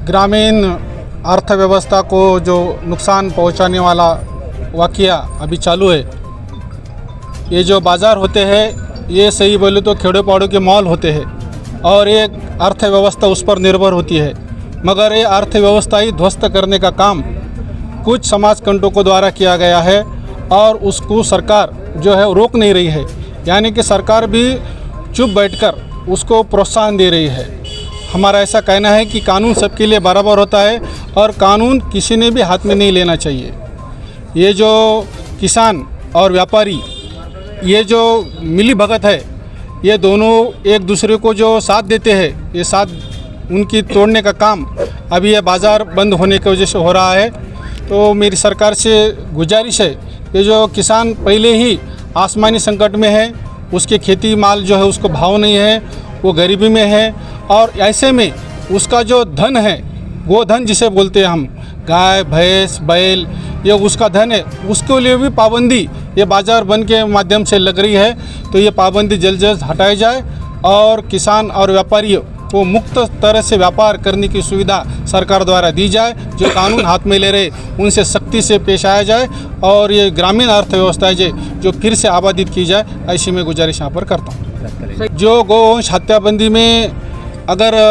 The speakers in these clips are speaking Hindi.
ग्रामीण अर्थव्यवस्था को जो नुकसान पहुंचाने वाला वाक़या अभी चालू है। ये जो बाज़ार होते हैं ये सही बोले तो खेड़े पाड़ों के मॉल होते हैं और ये अर्थव्यवस्था उस पर निर्भर होती है, मगर ये अर्थव्यवस्था ही ध्वस्त करने का काम कुछ समाज कंटकों द्वारा किया गया है और उसको सरकार जो है रोक नहीं रही है। यानी कि सरकार भी चुप बैठकर उसको प्रोत्साहन दे रही है। हमारा ऐसा कहना है कि कानून सबके लिए बराबर होता है और कानून किसी ने भी हाथ में नहीं लेना चाहिए। ये जो किसान और व्यापारी ये जो मिली भगत है, ये दोनों एक दूसरे को जो साथ देते हैं, ये साथ उनकी तोड़ने का काम अभी ये बाज़ार बंद होने की वजह से हो रहा है। तो मेरी सरकार से गुजारिश है, ये जो किसान पहले ही आसमानी संकट में है, उसके खेती माल जो है उसको भाव नहीं है, वो गरीबी में है और ऐसे में उसका जो धन है, वो धन जिसे बोलते हैं हम, गाय भैंस बैल, ये उसका धन है, उसके लिए भी पाबंदी ये बाज़ार बंद के माध्यम से लग रही है। तो ये पाबंदी जल्द से जल्द हटाई जाए और किसान और व्यापारियों को मुक्त तरह से व्यापार करने की सुविधा सरकार द्वारा दी जाए। जो कानून हाथ में ले रहे उनसे सख्ती से पेश आया जाए और ये ग्रामीण अर्थव्यवस्था है जो फिर से आबादित की जाए, ऐसी मैं गुजारिश यहाँ पर करता हूँ। जो गौवंश हत्याबंदी में अगर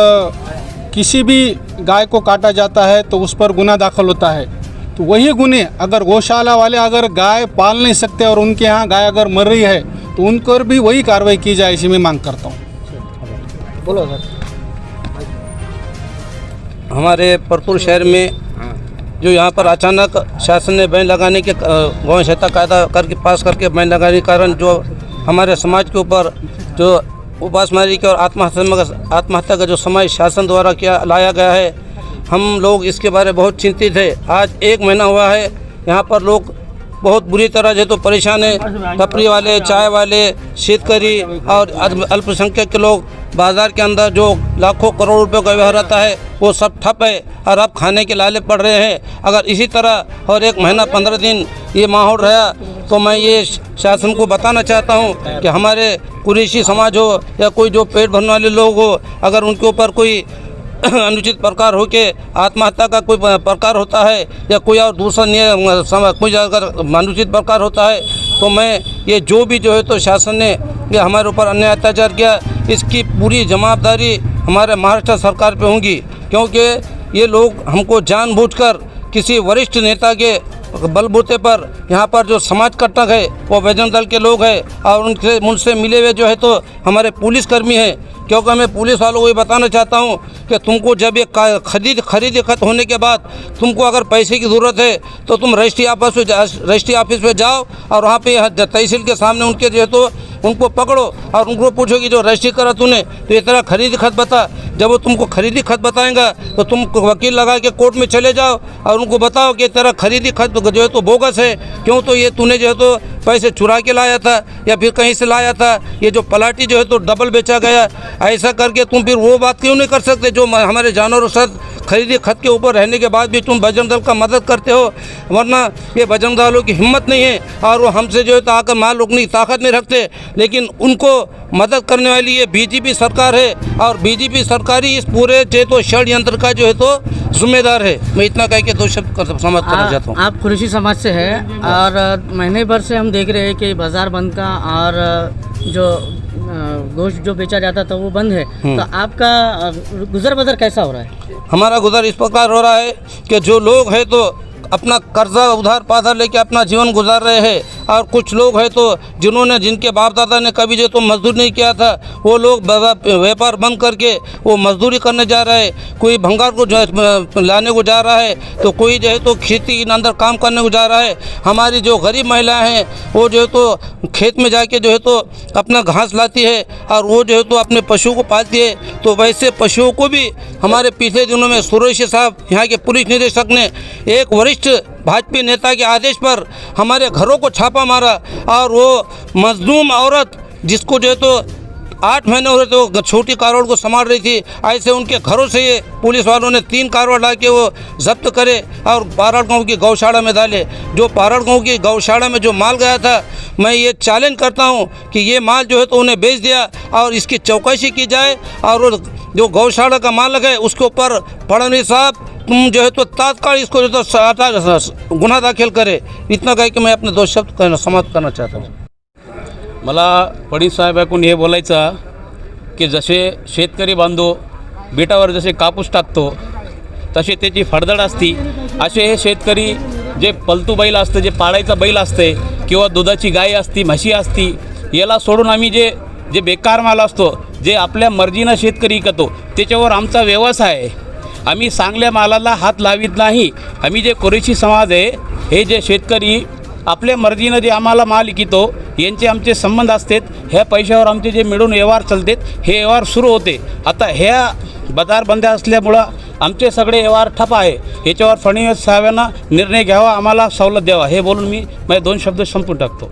किसी भी गाय को काटा जाता है तो उस पर गुना दाखिल होता है, तो वही गुने अगर गौशाला वाले अगर गाय पाल नहीं सकते और उनके यहाँ गाय अगर मर रही है तो उन पर भी वही कार्रवाई की जाए, ऐसी मैं मांग करता हूँ। बोलो सर। हमारे परतूर शहर में जो यहाँ पर अचानक शासन ने बैन लगाने के गौवंश हत्या कायदा करके पास करके बैन लगाने के कारण जो हमारे समाज के ऊपर जो उपासमारी के और आत्महत्या का जो समय शासन द्वारा किया लाया गया है, हम लोग इसके बारे में बहुत चिंतित है। आज 1 महीना हुआ है, यहाँ पर लोग बहुत बुरी तरह से तो परेशान है। टपरी वाले, चाय वाले, शेतकरी और अल्पसंख्यक के लोग बाज़ार के अंदर जो लाखों करोड़ रुपए का व्यवहार रहता है वो सब ठप है और अब खाने के लाले पड़ रहे हैं। अगर इसी तरह और 1 महीना 15 दिन ये माहौल रहा तो मैं ये शासन को बताना चाहता हूँ कि हमारे कुरैशी समाज हो या कोई जो पेट भरने वाले लोग हो, अगर उनके ऊपर कोई अनुचित प्रकार हो के आत्महत्या का कोई प्रकार होता है या कोई और दूसरा कोई अगर अनुचित प्रकार होता है तो मैं ये जो भी जो है तो शासन ने ये हमारे ऊपर अन्याय अत्याचार किया, इसकी पूरी जवाबदारी हमारे महाराष्ट्र सरकार पे होगी। क्योंकि ये लोग हमको जानबूझकर किसी वरिष्ठ नेता के बलबूते पर यहाँ पर जो समाज कट्टक है वो बजरंग दल के लोग हैं और उनसे मिले हुए जो है तो हमारे पुलिसकर्मी हैं। क्योंकि मैं पुलिस वालों को ये बताना चाहता हूँ कि तुमको जब ये खरीद खत होने के बाद तुमको अगर पैसे की ज़रूरत है तो तुम रजिस्ट्री ऑफिस पे जाओ और वहाँ पे तहसील के सामने उनके जो है तो उनको पकड़ो और उनको पूछो कि जो रजिस्ट्री करा तूने तो ये तरह खरीदी खत बता। जब वो तुमको खरीदी खत बताएंगा तो तुम वकील लगा के कोर्ट में चले जाओ और उनको बताओ कि तेरा खरीदी खत जो है तो बोगस है, क्यों तो ये तूने जो है तो पैसे चुरा के लाया था या फिर कहीं से लाया था, ये जो पलाटी जो है तो डबल बेचा गया। ऐसा करके तुम फिर वो बात क्यों नहीं कर सकते जो हमारे जानवरों के साथ खरीदी खत के ऊपर रहने के बाद भी तुम बजरंग दल का मदद करते हो। वरना ये बजरंग दल वालों की हिम्मत नहीं है और वो हमसे जो है तो आकर माल रोकने की ताकत नहीं रखते, लेकिन उनको मदद करने वाली ये बीजेपी सरकार है और बीजेपी सरकार ही इस पूरे जो तो षड्यंत्र का जो है तो जिम्मेदार है। मैं इतना कह के 2 शब्द समाप्त करना चाहता हूँ। आप कुरैशी समाज से हैं और महीने भर से हम देख रहे हैं कि बाज़ार बंद का और जो गोश्त जो बेचा जाता था वो बंद है, तो आपका गुजर बसर कैसा हो रहा है? हमारा गुजर इस प्रकार हो रहा है कि जो लोग हैं तो अपना कर्जा उधार पाधार लेके अपना जीवन गुजार रहे हैं और कुछ लोग हैं तो जिनके बाप दादा ने कभी जो तो मजदूरी नहीं किया था वो लोग व्यापार बंद करके वो मजदूरी करने जा रहा है। कोई भंगार को जो लाने को जा रहा है तो कोई जो है तो खेती के अंदर काम करने को जा रहा है। हमारी जो गरीब महिलाएं हैं वो जो है तो खेत में जाके जो है तो अपना घास लाती है और वो जो है तो अपने पशुओं को पालती है। तो वैसे पशुओं को भी हमारे पिछले दिनों में सुरेश साहब यहाँ के पुलिस निदेशक ने एक वरिष्ठ भाजपा नेता के आदेश पर हमारे घरों को छापा मारा और वो मजलूम औरत जिसको जो है तो 8 महीने हो रहे थे वो छोटी कारोड़ को संभाल रही थी, ऐसे उनके घरों से ये पुलिस वालों ने 3 कारोड़ ला के वो जब्त करे और पाराड़ गाँव की गौशाला में डाले। जो पाराड़ गाँव की गौशाला में जो माल गया था, मैं ये चैलेंज करता हूँ कि ये माल जो है तो उन्हें बेच दिया और इसकी चौकसी की जाए और जो गौशाला का मालिक है उसके ऊपर फडणवीस साहब तुम जो है तो तात्काल इसको जो तो गुन्हा दाखिल करे. इतना कह के मैं अपने 2 शब्द समाप्त करना चाहता हूँ. मला फडणवीस साहेबांकडून हे बोलायचं की जसे शेतकरी बांधव बेटावर जसे कापूस टाकतो तसे त्याची फडदड असती, असे हे शेतकरी जे पलतू बैल असतं, जे पाळायचं बैल असते किंवा दुधाची गाय असती, म्हशी असती, याला सोडून आम्ही जे बेकार माल असतो, जे आपल्या मर्जीनं शेतकरी विकतो, त्याच्यावर आमचा व्यवसाय आहे. आम्ही चांगल्या मालाला हात लावित नाही. आम्ही जे कुरेशी समाज आहे, हे जे शेतकरी आपल्या मर्जीनं जे आम्हाला माल विकतो, यांचे आमचे संबंध असतात. ह्या पैशावर आमचे जे मिळून व्यवहार चालतात, हे व्यवहार सुरू होते. आता ह्या बाजार बंद असल्यामुळं आमचे सगळे व्यवहार ठप आहे. याच्यावर फडणवीस साहेबांना निर्णय घ्यावा, आम्हाला सवलत द्यावा, हे बोलून मी माझे 2 शब्द संपून टाकतो.